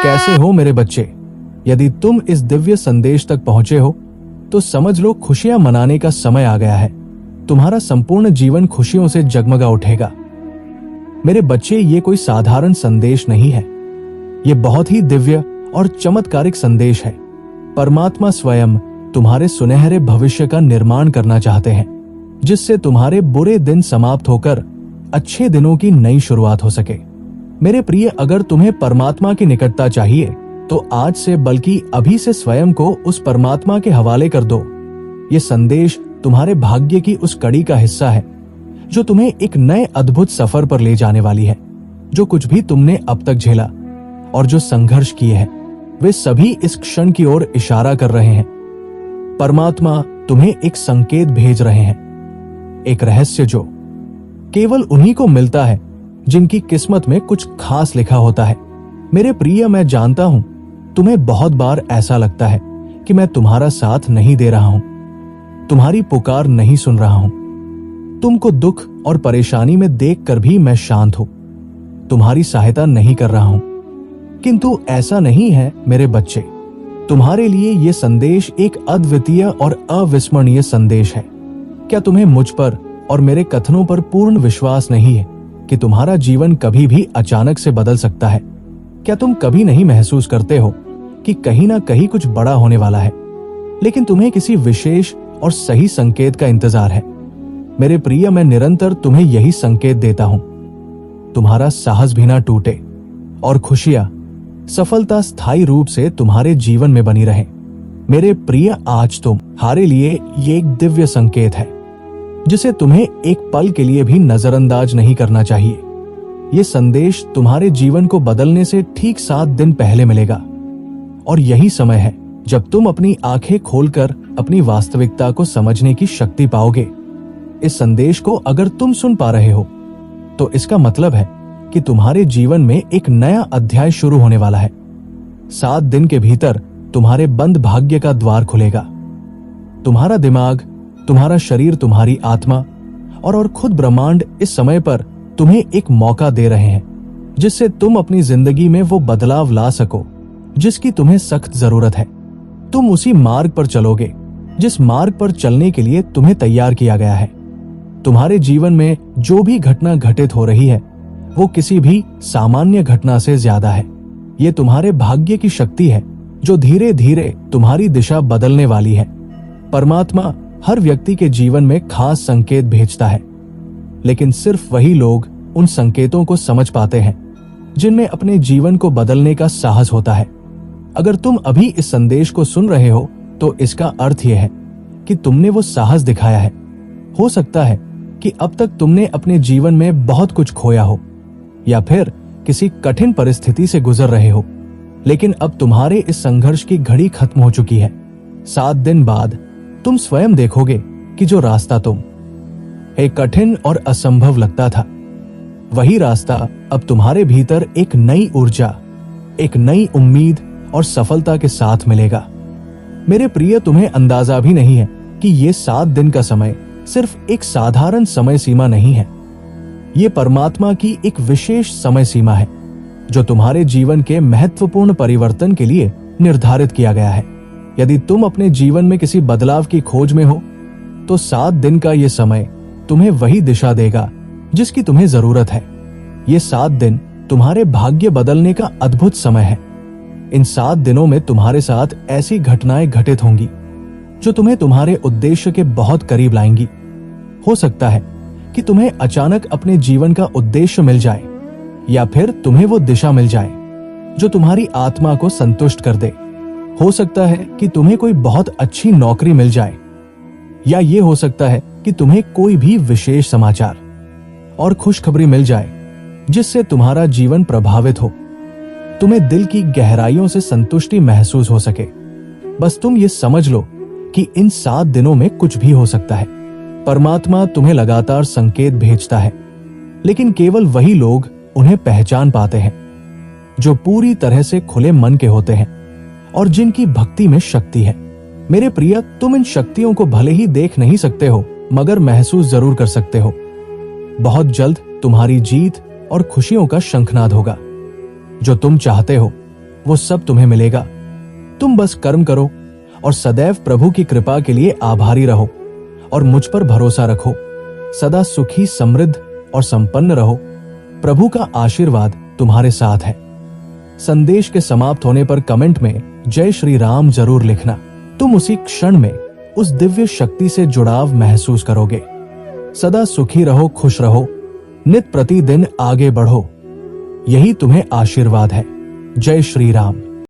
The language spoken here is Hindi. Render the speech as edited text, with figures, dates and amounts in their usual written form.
कैसे हो मेरे बच्चे? यदि तुम इस दिव्य संदेश तक पहुंचे हो तो समझ लो खुशियां मनाने का समय आ गया है। तुम्हारा संपूर्ण जीवन खुशियों से जगमगा उठेगा। मेरे बच्चे, ये कोई साधारण संदेश नहीं है। ये बहुत ही दिव्य और चमत्कारिक संदेश है। परमात्मा स्वयं तुम्हारे सुनहरे भविष्य का निर्माण करना चाहते हैं, जिससे तुम्हारे बुरे दिन समाप्त होकर अच्छे दिनों की नई शुरुआत हो सके। मेरे प्रिय, अगर तुम्हें परमात्मा की निकटता चाहिए तो आज से बल्कि अभी से स्वयं को उस परमात्मा के हवाले कर दो। ये संदेश तुम्हारे भाग्य की उस कड़ी का हिस्सा है जो तुम्हें एक नए अद्भुत सफर पर ले जाने वाली है। जो कुछ भी तुमने अब तक झेला और जो संघर्ष किए हैं, वे सभी इस क्षण की ओर इशारा कर रहे हैं। परमात्मा तुम्हें एक संकेत भेज रहे हैं, एक रहस्य जो केवल उन्हीं को मिलता है जिनकी किस्मत में कुछ खास लिखा होता है। मेरे प्रिय, मैं जानता हूं तुम्हें बहुत बार ऐसा लगता है कि मैं तुम्हारा साथ नहीं दे रहा हूं, तुम्हारी पुकार नहीं सुन रहा हूं। तुमको दुख और परेशानी में देखकर भी मैं शांत हूं, तुम्हारी सहायता नहीं कर रहा हूं। किंतु ऐसा नहीं है मेरे बच्चे। तुम्हारे लिए यह संदेश एक अद्वितीय और अविस्मरणीय संदेश है। क्या तुम्हें मुझ पर और मेरे कथनों पर पूर्ण विश्वास नहीं है कि तुम्हारा जीवन कभी भी अचानक से बदल सकता है? क्या तुम कभी नहीं महसूस करते हो कि कहीं ना कहीं कुछ बड़ा होने वाला है, लेकिन तुम्हें किसी विशेष और सही संकेत का इंतजार है? मेरे प्रिय, मैं निरंतर तुम्हें यही संकेत देता हूं। तुम्हारा साहस भी ना टूटे और खुशियां, सफलता स्थायी रूप से तुम्हारे जीवन में बनी रहे। मेरे प्रिय, आज तुम्हारे लिए ये एक दिव्य संकेत है जिसे तुम्हें एक पल के लिए भी नजरअंदाज नहीं करना चाहिए। ये संदेश तुम्हारे जीवन को बदलने से ठीक 7 दिन पहले मिलेगा, और यही समय है जब तुम अपनी आंखें खोलकर अपनी वास्तविकता को समझने की शक्ति पाओगे। इस संदेश को अगर तुम सुन पा रहे हो तो इसका मतलब है कि तुम्हारे जीवन में एक नया अध्याय शुरू होने वाला है। 7 दिन के भीतर तुम्हारे बंद भाग्य का द्वार खुलेगा। तुम्हारा दिमाग, तुम्हारा शरीर, तुम्हारी आत्मा और खुद ब्रह्मांड इस समय पर तुम्हें एक मौका दे रहे हैं जिससे तुम अपनी जिंदगी में वो बदलाव ला सको जिसकी तुम्हें सख्त जरूरत है। तुम उसी मार्ग पर चलोगे जिस मार्ग पर चलने के लिए तुम्हें तैयार किया गया है। तुम्हारे जीवन में जो भी घटना घटित हो रही है वो किसी भी सामान्य घटना से ज्यादा है। ये तुम्हारे भाग्य की शक्ति है जो धीरे धीरे तुम्हारी दिशा बदलने वाली है। परमात्मा हर व्यक्ति के जीवन में खास संकेत भेजता है, लेकिन सिर्फ वही लोग उन संकेतों को समझ पाते हैं जिनमें अपने जीवन को बदलने का साहस होता है। अगर तुम अभी इस संदेश को सुन रहे हो तो इसका अर्थ यह है कि तुमने वो साहस दिखाया है। हो सकता है कि अब तक तुमने अपने जीवन में बहुत कुछ खोया हो या फिर किसी कठिन परिस्थिति से गुजर रहे हो, लेकिन अब तुम्हारे इस संघर्ष की घड़ी खत्म हो चुकी है। 7 दिन बाद तुम स्वयं देखोगे कि जो रास्ता तुम एक कठिन और असंभव लगता था, वही रास्ता अब तुम्हारे भीतर एक नई ऊर्जा, एक नई उम्मीद और सफलता के साथ मिलेगा। मेरे प्रिय, तुम्हें अंदाजा भी नहीं है कि ये 7 दिन का समय सिर्फ एक साधारण समय सीमा नहीं है। ये परमात्मा की एक विशेष समय सीमा है जो तुम्हारे जीवन के महत्वपूर्ण परिवर्तन के लिए निर्धारित किया गया है। यदि तुम अपने जीवन में किसी बदलाव की खोज में हो तो 7 दिन का ये समय तुम्हें वही दिशा देगा जिसकी तुम्हें जरूरत है। ये 7 दिन तुम्हारे भाग्य बदलने का अद्भुत समय है। इन 7 दिनों में तुम्हारे साथ ऐसी घटनाएं घटित होंगी जो तुम्हें तुम्हारे उद्देश्य के बहुत करीब लाएंगी। हो सकता है कि तुम्हें अचानक अपने जीवन का उद्देश्य मिल जाए, या फिर तुम्हें वो दिशा मिल जाए जो तुम्हारी आत्मा को संतुष्ट कर दे। हो सकता है कि तुम्हें कोई बहुत अच्छी नौकरी मिल जाए, या ये हो सकता है कि तुम्हें कोई भी विशेष समाचार और खुशखबरी मिल जाए जिससे तुम्हारा जीवन प्रभावित हो, तुम्हें दिल की गहराइयों से संतुष्टि महसूस हो सके। बस तुम ये समझ लो कि इन 7 दिनों में कुछ भी हो सकता है। परमात्मा तुम्हें लगातार संकेत भेजता है, लेकिन केवल वही लोग उन्हें पहचान पाते हैं जो पूरी तरह से खुले मन के होते हैं और जिनकी भक्ति में शक्ति है। मेरे प्रिय, तुम इन शक्तियों को भले ही देख नहीं सकते हो, मगर महसूस जरूर कर सकते हो। बहुत जल्द तुम्हारी जीत और खुशियों का शंखनाद होगा। जो तुम चाहते हो वो सब तुम्हें मिलेगा। तुम बस कर्म करो और सदैव प्रभु की कृपा के लिए आभारी रहो और मुझ पर भरोसा रखो। सदा सुखी, समृद्ध और संपन्न रहो। प्रभु का आशीर्वाद तुम्हारे साथ है। संदेश के समाप्त होने पर कमेंट में जय श्री राम जरूर लिखना। तुम उसी क्षण में उस दिव्य शक्ति से जुड़ाव महसूस करोगे। सदा सुखी रहो, खुश रहो, नित प्रतिदिन आगे बढ़ो। यही तुम्हें आशीर्वाद है। जय श्री राम।